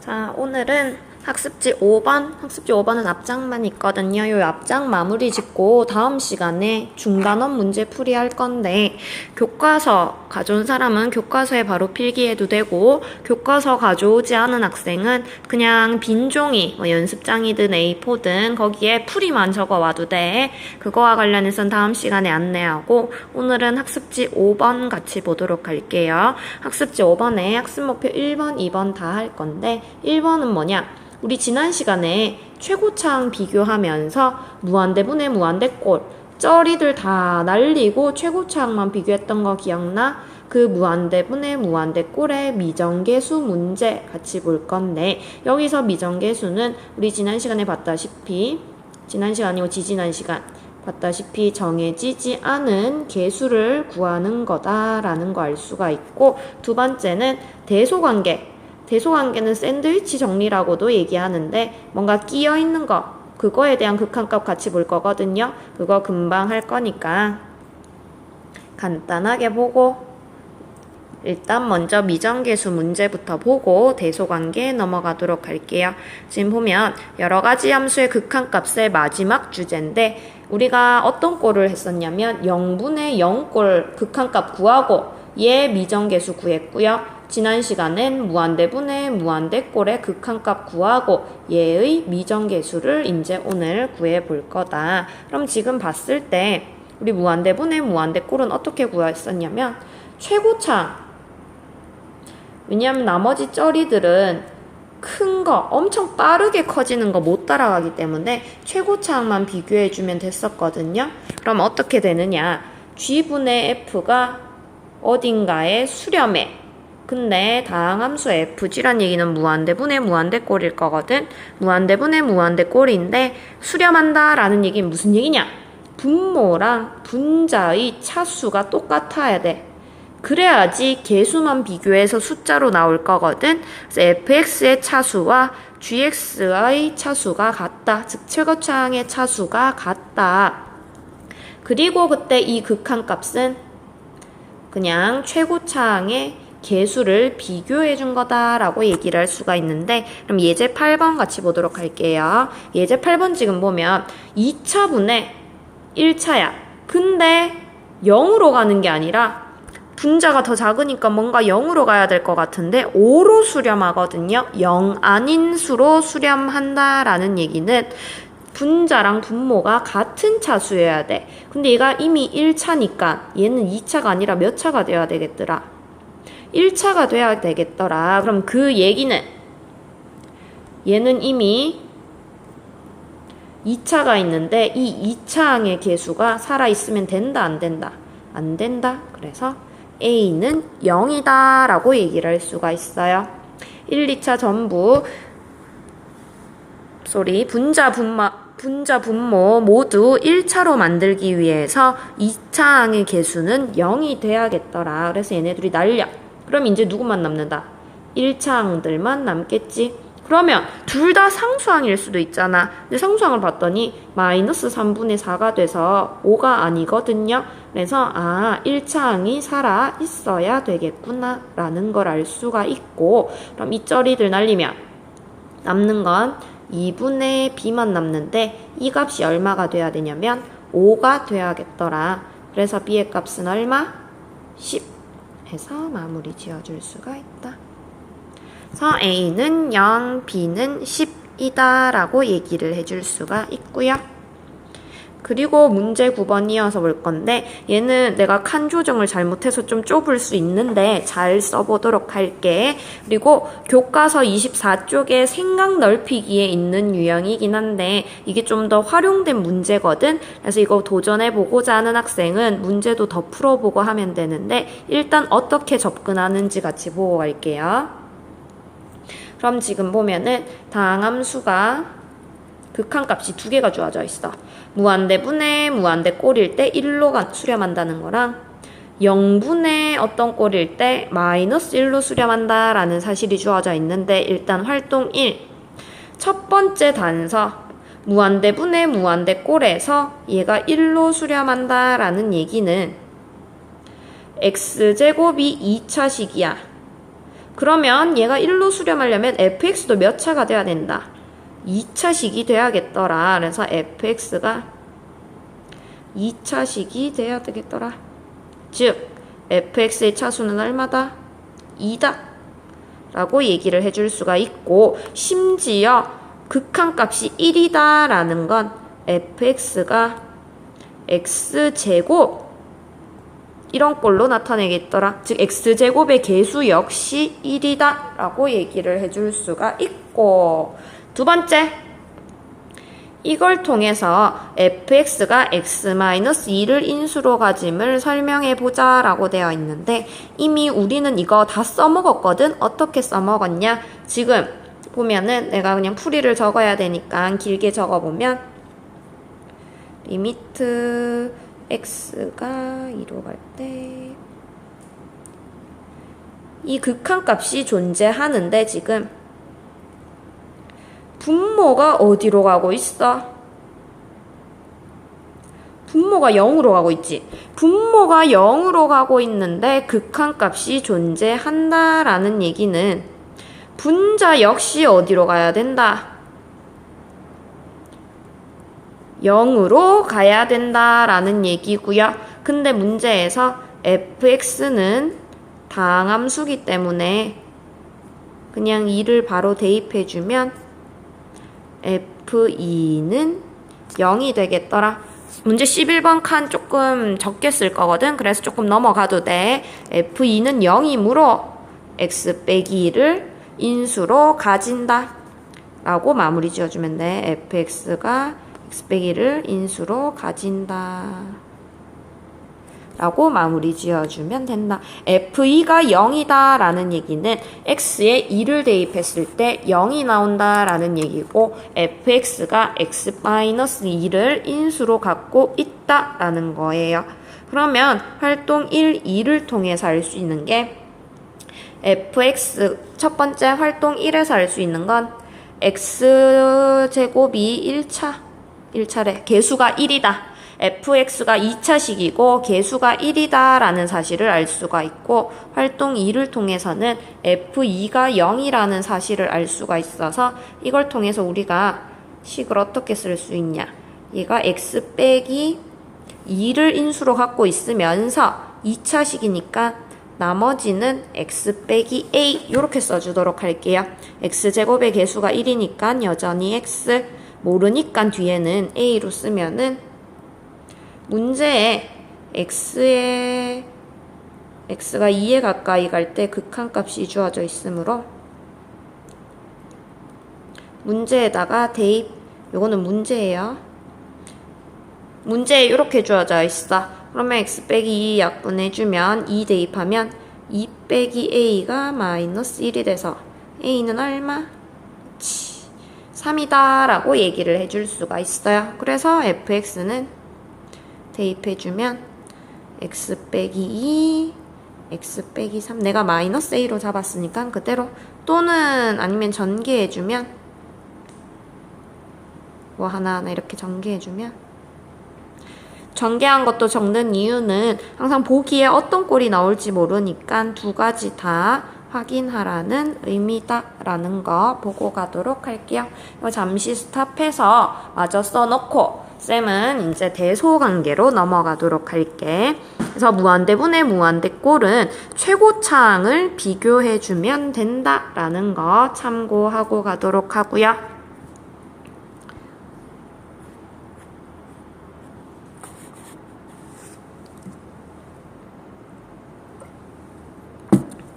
자, 오늘은 학습지 5번은 앞장만 있거든요. 요 앞장 마무리 짓고 다음 시간에 중단원 문제 풀이 할 건데, 교과서 가져온 사람은 교과서에 바로 필기해도 되고, 교과서 가져오지 않은 학생은 그냥 빈 종이, 연습장이든 A4든 거기에 풀이만 적어와도 돼. 그거와 관련해서는 다음 시간에 안내하고, 오늘은 학습지 5번 같이 보도록 할게요. 학습지 5번에 학습 목표 1번, 2번 다 할 건데, 1번은 뭐냐? 우리 지난 시간에 최고창 비교하면서 무한대분의 무한대꼴, 쩌리들 다 날리고 최고창만 비교했던 거 기억나? 그 무한대분의 무한대꼴의 미정계수 문제 같이 볼 건데, 여기서 미정계수는 우리 지난 시간에 봤다시피, 지난 시간이고 지지난 시간 봤다시피 정해지지 않은 계수를 구하는 거다라는 거 알 수가 있고, 두 번째는 대소관계는 샌드위치 정리라고도 얘기하는데, 뭔가 끼어있는 거, 그거에 대한 극한값 같이 볼 거거든요. 그거 금방 할 거니까 간단하게 보고, 일단 먼저 미정계수 문제부터 보고 대소관계 넘어가도록 할게요. 지금 보면 여러가지 함수의 극한값의 마지막 주제인데, 우리가 어떤 꼴을 했었냐면 0분의 0꼴 극한값 구하고 얘 미정계수 구했고요. 지난 시간엔 무한대분의 무한대꼴의 극한값 구하고 얘의 미정계수를 이제 오늘 구해볼 거다. 그럼 지금 봤을 때 우리 무한대분의 무한대꼴은 어떻게 구했었냐면 최고창, 왜냐하면 나머지 쩌리들은 큰 거, 엄청 빠르게 커지는 거 못 따라가기 때문에 최고차항만 비교해주면 됐었거든요. 그럼 어떻게 되느냐? G분의 F가 어딘가에 수렴해. 근데 다항함수 FG란 얘기는 무한대분의 무한대꼴일 거거든. 무한대분의 무한대꼴인데 수렴한다 라는 얘기는 무슨 얘기냐? 분모랑 분자의 차수가 똑같아야 돼. 그래야지 계수만 비교해서 숫자로 나올 거거든. 그래서 fx의 차수와 gx의 차수가 같다. 즉 최고차항의 차수가 같다. 그리고 그때 이 극한값은 그냥 최고차항의 계수를 비교해 준 거다라고 얘기를 할 수가 있는데, 그럼 예제 8번 같이 보도록 할게요. 예제 8번 지금 보면 2차분의 1차야. 근데 0으로 가는 게 아니라 분자가 더 작으니까 뭔가 0으로 가야 될 것 같은데 5로 수렴하거든요. 0 아닌 수로 수렴한다라는 얘기는 분자랑 분모가 같은 차수여야 돼. 근데 얘가 이미 1차니까 얘는 2차가 아니라 몇 차가 돼야 되겠더라? 1차가 돼야 되겠더라. 그럼 그 얘기는 얘는 이미 2차가 있는데 이 2차항의 계수가 살아있으면 된다, 안 된다? 안 된다. 그래서 A는 0이다 라고 얘기를 할 수가 있어요. 1, 2차 전부 분자, 분모 모두 1차로 만들기 위해서 2차항의 계수는 0이 돼야겠더라. 그래서 얘네들이 날려. 그럼 이제 누구만 남는다? 1차항들만 남겠지. 그러면 둘 다 상수항일 수도 있잖아. 근데 상수항을 봤더니 마이너스 3분의 4가 돼서 5가 아니거든요. 그래서 1차항이 살아 있어야 되겠구나 라는 걸 알 수가 있고, 그럼 이 쩌리들 날리면 남는 건 2분의 b만 남는데 이 값이 얼마가 돼야 되냐면 5가 돼야겠더라. 그래서 b의 값은 얼마? 10 해서 마무리 지어줄 수가 있다. 그래서 A는 0, B는 10이다 라고 얘기를 해줄 수가 있고요. 그리고 문제 9번 이어서 볼 건데, 얘는 내가 칸 조정을 잘못해서 좀 좁을 수 있는데 잘 써보도록 할게. 그리고 교과서 24쪽에 생각 넓히기에 있는 유형이긴 한데 이게 좀 더 활용된 문제거든. 그래서 이거 도전해보고자 하는 학생은 문제도 더 풀어보고 하면 되는데, 일단 어떻게 접근하는지 같이 보고 갈게요. 그럼 지금 보면은 다항함수가 극한값이 두 개가 주어져 있어. 무한대분의 무한대꼴일 때 1로 수렴한다는 거랑 0분의 어떤 꼴일 때 마이너스 1로 수렴한다 라는 사실이 주어져 있는데, 일단 활동 1. 첫 번째 단서 무한대분의 무한대꼴에서 얘가 1로 수렴한다 라는 얘기는 x제곱이 2차식이야. 그러면 얘가 1로 수렴하려면 fx도 몇 차가 돼야 된다? 2차식이 돼야겠더라. 그래서 fx가 2차식이 돼야 되겠더라. 즉 fx의 차수는 얼마다? 2다 라고 얘기를 해줄 수가 있고, 심지어 극한값이 1이다 라는 건 fx가 x제곱 이런 꼴로 나타내겠더라. 즉 x제곱의 개수 역시 1이다 라고 얘기를 해줄 수가 있고, 두 번째, 이걸 통해서 fx가 x-2를 인수로 가짐을 설명해 보자 라고 되어 있는데, 이미 우리는 이거 다 써먹었거든. 어떻게 써먹었냐? 지금 보면은 내가 그냥 풀이를 적어야 되니까 길게 적어보면, 리미트 x가 2로 갈 때 이 극한값이 존재하는데, 지금 분모가 어디로 가고 있어? 분모가 0으로 가고 있지. 분모가 0으로 가고 있는데 극한값이 존재한다라는 얘기는 분자 역시 어디로 가야 된다? 0으로 가야 된다라는 얘기고요. 근데 문제에서 fx는 다항함수기 때문에 그냥 2를 바로 대입해주면 f2는 0이 되겠더라. 문제 11번 칸 조금 적게 쓸 거거든. 그래서 조금 넘어가도 돼. f2는 0이므로 x 빼기 2를 인수로 가진다 라고 마무리 지어주면 돼. fx가 x 빼기 2를 인수로 가진다 라고 마무리 지어주면 된다. f2가 0이다 라는 얘기는 x에 2를 대입했을 때 0이 나온다 라는 얘기고, fx가 x-2를 인수로 갖고 있다 라는 거예요. 그러면 활동 1, 2를 통해서 알 수 있는 게, fx 첫 번째 활동 1에서 알 수 있는 건 x제곱이 1차래. 개수가 1이다. fx가 2차식이고 개수가 1이다 라는 사실을 알 수가 있고, 활동 2를 통해서는 f2가 0이라는 사실을 알 수가 있어서, 이걸 통해서 우리가 식을 어떻게 쓸 수 있냐. 얘가 x 빼기 2를 인수로 갖고 있으면서 2차식이니까 나머지는 x 빼기 a 이렇게 써주도록 할게요. x제곱의 개수가 1이니까 여전히 x, 모르니까 뒤에는 a로 쓰면은 문제에 x가 2에 가까이 갈 때 극한값이 주어져 있으므로 문제에다가 대입, 요거는 문제예요. 문제에 이렇게 주어져 있어. 그러면 x 빼기 2 약분해주면 2 대입하면 2 빼기 a가 마이너스 1이 돼서 a는 얼마? 3이다 라고 얘기를 해줄 수가 있어요. 그래서 fx는 대입해주면 x 빼기 2, x 빼기 3, 내가 마이너스 a로 잡았으니까 그대로, 또는 아니면 전개해주면 뭐 하나하나 이렇게 전개해주면, 전개한 것도 적는 이유는 항상 보기에 어떤 꼴이 나올지 모르니까 두 가지 다 확인하라는 의미다라는 거 보고 가도록 할게요. 이거 잠시 스탑해서 마저 써놓고 쌤은 이제 대소관계로 넘어가도록 할게. 그래서 무한대분의 무한대꼴은 최고차항을 비교해주면 된다라는 거 참고하고 가도록 하고요.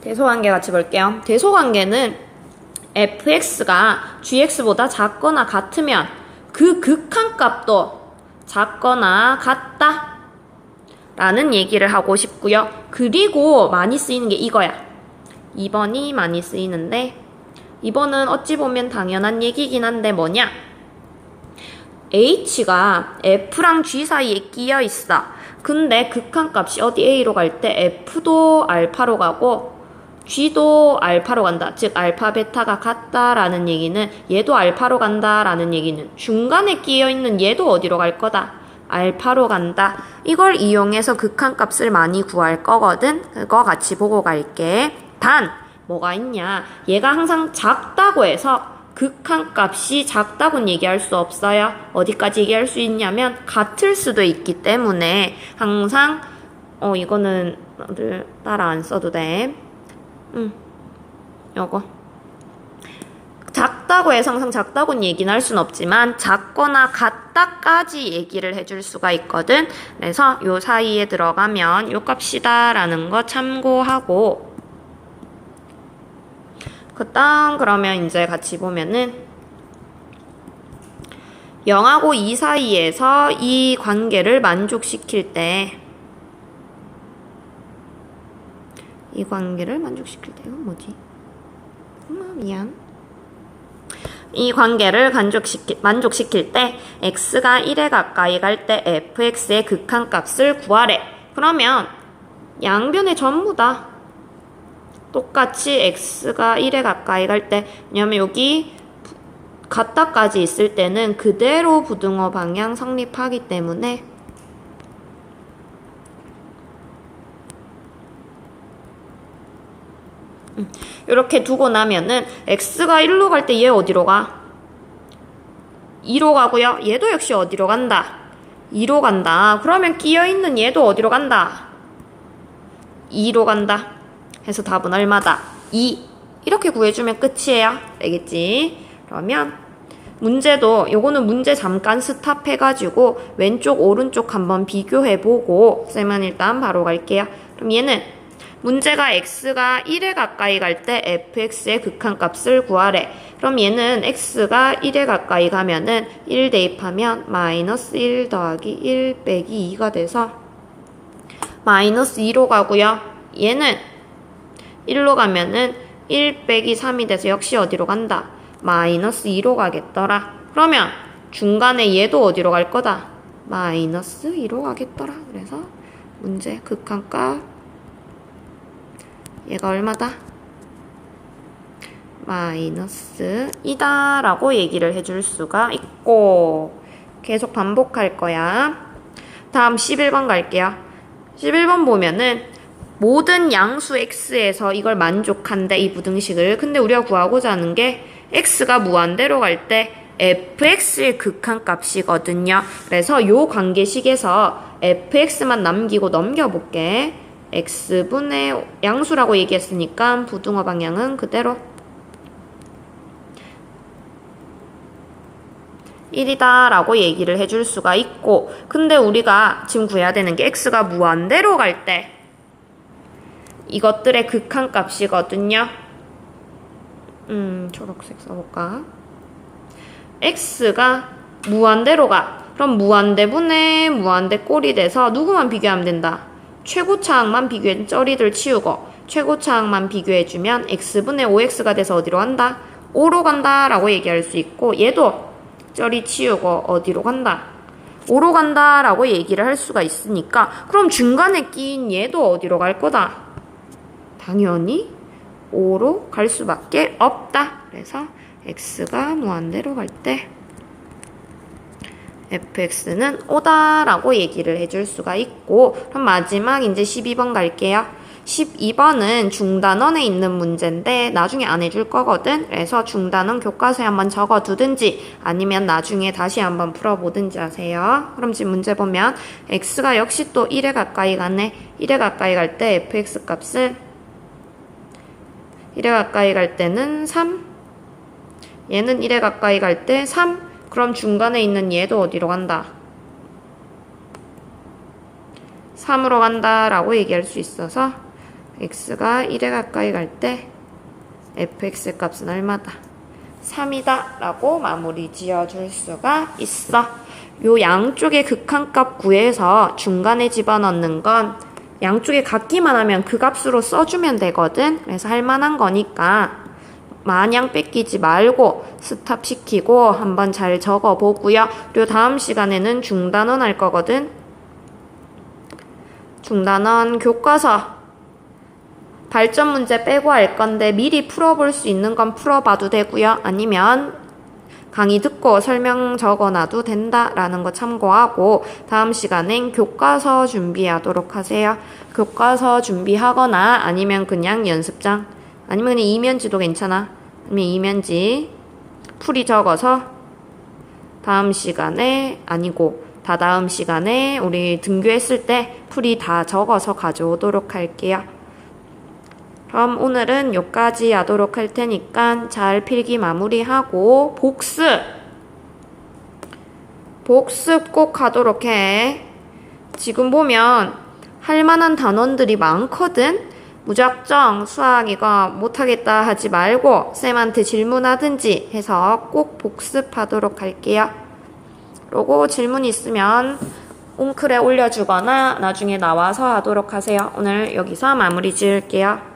대소관계 같이 볼게요. 대소관계는 fx가 gx보다 작거나 같으면 그 극한값도 작거나 같다 라는 얘기를 하고 싶고요. 그리고 많이 쓰이는 게 이거야. 2번이 많이 쓰이는데, 2번은 어찌 보면 당연한 얘기긴 한데 뭐냐? h가 f랑 g 사이에 끼어 있어. 근데 극한값이 어디 a로 갈 때 f도 알파로 가고 g도 알파로 간다. 즉 알파 베타가 같다라는 얘기는 얘도 알파로 간다라는 얘기는 중간에 끼어있는 얘도 어디로 갈 거다? 알파로 간다. 이걸 이용해서 극한값을 많이 구할 거거든. 그거 같이 보고 갈게. 단 뭐가 있냐? 얘가 항상 작다고 해서 극한값이 작다고는 얘기할 수 없어요. 어디까지 얘기할 수 있냐면 같을 수도 있기 때문에 항상 이거는 따라 안 써도 돼. 요거 작다고 해서 항상 작다고는 얘기는 할 수는 없지만 작거나 같다까지 얘기를 해줄 수가 있거든. 그래서 요 사이에 들어가면 요 값이다 라는 거 참고하고, 그 다음 그러면 이제 같이 보면은 0하고 2 사이에서 이 관계를 만족시킬 때, 이 관계를 만족시킬 때 이건 뭐지? 미안. 이 관계를 만족시킬 때 x가 1에 가까이 갈 때 fx의 극한값을 구하래. 그러면 양변에 전부 다 똑같이 x가 1에 가까이 갈 때, 왜냐면 여기 같다까지 있을 때는 그대로 부등호 방향 성립하기 때문에 이렇게 두고 나면은 x가 1로 갈 때 얘 어디로 가? 2로 가고요. 얘도 역시 어디로 간다? 2로 간다. 그러면 끼어있는 얘도 어디로 간다? 2로 간다. 해서 답은 얼마다? 2. 이렇게 구해주면 끝이에요. 알겠지? 그러면 문제도 요거는 문제 잠깐 스탑해가지고 왼쪽 오른쪽 한번 비교해보고 쌤은 일단 바로 갈게요. 그럼 얘는 문제가 x가 1에 가까이 갈 때 fx의 극한값을 구하래. 그럼 얘는 x가 1에 가까이 가면은 1 대입하면 마이너스 1 더하기 1 빼기 2가 돼서 마이너스 2로 가고요. 얘는 1로 가면은 1 빼기 3이 돼서 역시 어디로 간다? 마이너스 2로 가겠더라. 그러면 중간에 얘도 어디로 갈 거다? 마이너스 2로 가겠더라. 그래서 문제 극한값 얘가 얼마다? 마이너스 2다 라고 얘기를 해줄 수가 있고, 계속 반복할 거야. 다음 11번 갈게요. 11번 보면은 모든 양수 x에서 이걸 만족한대, 이 부등식을. 근데 우리가 구하고자 하는 게 x가 무한대로 갈 때 fx의 극한값이거든요. 그래서 요 관계식에서 fx만 남기고 넘겨볼게. x분의 양수라고 얘기했으니까 부등호 방향은 그대로 1이다 라고 얘기를 해줄 수가 있고, 근데 우리가 지금 구해야 되는 게 x가 무한대로 갈 때 이것들의 극한값이거든요. 초록색 써볼까? x가 무한대로 가. 그럼 무한대분의 무한대 꼴이 돼서 누구만 비교하면 된다? 최고차항만 비교해, 쩌리들 치우고 최고차항만 비교해주면 x분의 5x가 돼서 어디로 간다? 5로 간다 라고 얘기할 수 있고, 얘도 쩌리 치우고 어디로 간다? 5로 간다 라고 얘기를 할 수가 있으니까, 그럼 중간에 끼인 얘도 어디로 갈 거다? 당연히 5로 갈 수밖에 없다. 그래서 x가 무한대로 갈 때 fx는 5다 라고 얘기를 해줄 수가 있고, 그럼 마지막 이제 12번 갈게요. 12번은 중단원에 있는 문제인데 나중에 안 해줄 거거든. 그래서 중단원 교과서에 한번 적어두든지 아니면 나중에 다시 한번 풀어보든지 하세요. 그럼 지금 문제 보면 x가 역시 또 1에 가까이 가네. 1에 가까이 갈 때 fx 값은 1에 가까이 갈 때는 3, 얘는 1에 가까이 갈 때 3, 그럼 중간에 있는 얘도 어디로 간다? 3으로 간다 라고 얘기할 수 있어서 x가 1에 가까이 갈 때 fx 값은 얼마다? 3이다 라고 마무리 지어줄 수가 있어. 요 양쪽의 극한값 구해서 중간에 집어넣는 건 양쪽에 같기만 하면 그 값으로 써주면 되거든. 그래서 할만한 거니까 마냥 뺏기지 말고 스탑시키고 한번 잘 적어보고요. 그리고 다음 시간에는 중단원 할 거거든. 중단원 교과서 발전 문제 빼고 할 건데 미리 풀어볼 수 있는 건 풀어봐도 되고요. 아니면 강의 듣고 설명 적어놔도 된다라는 거 참고하고 다음 시간엔 교과서 준비하도록 하세요. 교과서 준비하거나 아니면 그냥 연습장 아니면 이면지도 괜찮아. 아니면 이면지 풀이 적어서 다음 시간에 아니고 다다음 시간에 우리 등교했을 때 풀이 다 적어서 가져오도록 할게요. 그럼 오늘은 여기까지 하도록 할 테니까 잘 필기 마무리하고 복습 꼭 하도록 해. 지금 보면 할 만한 단원들이 많거든. 무작정 수학 이거 못하겠다 하지 말고 쌤한테 질문하든지 해서 꼭 복습하도록 할게요. 그리고 질문 있으면 웅클에 올려주거나 나중에 나와서 하도록 하세요. 오늘 여기서 마무리 지을게요.